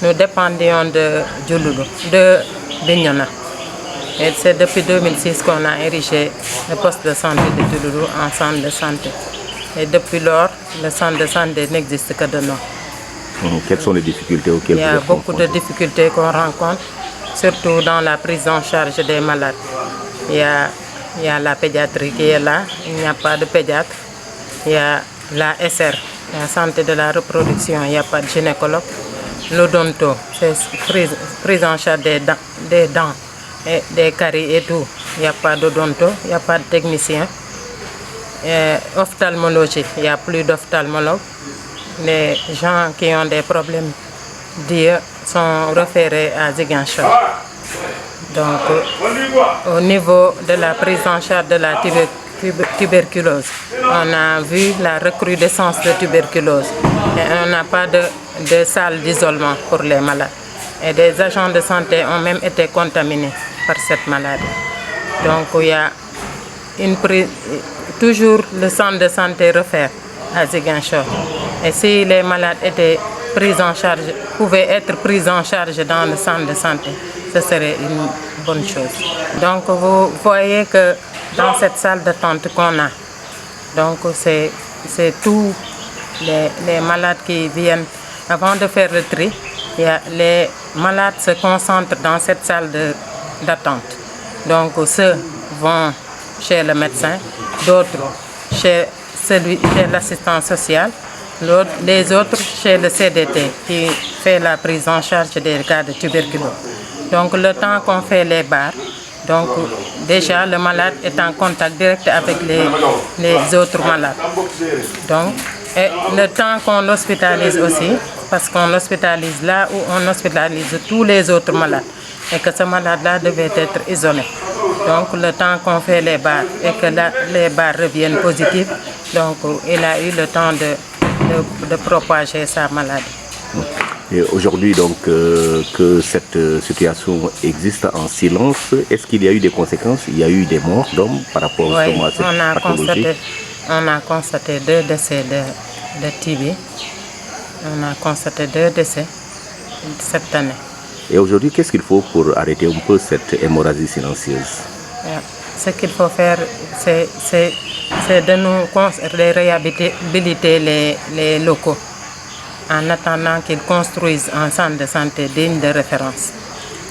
nous dépendions de Diouloulou, de Bignona. Et c'est depuis 2006 qu'on a érigé le poste de santé de Diouloulou en centre de santé. Et depuis lors, le centre de santé n'existe que de nom. Quelles sont les difficultés auxquelles vous êtes confrontés? Il y a beaucoup de difficultés qu'on rencontre, surtout dans la prise en charge des malades. Il y a la pédiatrie qui est là, il n'y a pas de pédiatre. Il y a la SR, la santé de la reproduction, il n'y a pas de gynécologue. L'odonto, c'est prise en charge des dents et des caries et tout. Il n'y a pas d'odonto, il n'y a pas de technicien. Ophtalmologie, il n'y a plus d'ophtalmologue. Les gens qui ont des problèmes d'yeux sont référés à Ziguinchor. Donc, au niveau de la prise en charge de la tuberculose, on a vu la recrudescence de tuberculose. Et on n'a pas de salle d'isolement pour les malades. Et des agents de santé ont même été contaminés par cette maladie. Donc, il y a toujours le centre de santé refaire à Ziguinchor. Et si les malades pouvaient être pris en charge dans le centre de santé, ce serait une bonne chose. Donc vous voyez que dans cette salle d'attente qu'on a, donc c'est tous les malades qui viennent avant de faire le tri. Les malades se concentrent dans cette salle d'attente. Donc ceux vont chez le médecin, d'autres chez l'assistant social, les autres chez le CDT qui fait la prise en charge des cas de tuberculose. Donc le temps qu'on fait les barres, donc déjà le malade est en contact direct avec les autres malades. Donc, et le temps qu'on l'hospitalise aussi, parce qu'on l'hospitalise là où on hospitalise tous les autres malades, et que ce malade-là devait être isolé. Donc le temps qu'on fait les barres et que les barres reviennent positives, donc il a eu le temps de propager sa maladie. Et aujourd'hui, donc, que cette situation existe en silence, est-ce qu'il y a eu des conséquences? Il y a eu des morts d'hommes par rapport à cette pathologie? On a constaté 2 décès de TB. On a constaté 2 décès cette année. Et aujourd'hui, qu'est-ce qu'il faut pour arrêter un peu cette hémorragie silencieuse? Ce qu'il faut faire, c'est de nous réhabiliter les locaux en attendant qu'ils construisent un centre de santé digne de référence.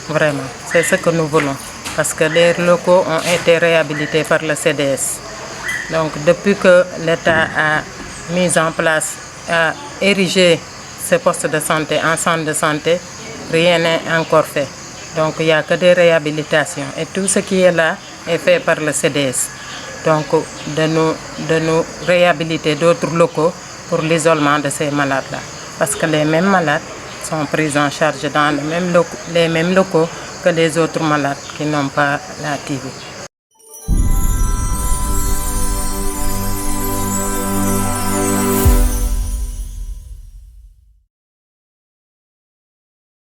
Vraiment, c'est ce que nous voulons. Parce que les locaux ont été réhabilités par le CDS. Donc depuis que l'État a mis en place, a érigé ce poste de santé en centre de santé, rien n'est encore fait. Donc il n'y a que des réhabilitations. Et tout ce qui est là est fait par le CDS. Donc de nous réhabiliter d'autres locaux pour l'isolement de ces malades-là. Parce que les mêmes malades sont pris en charge dans les mêmes locaux que les autres malades qui n'ont pas la TB.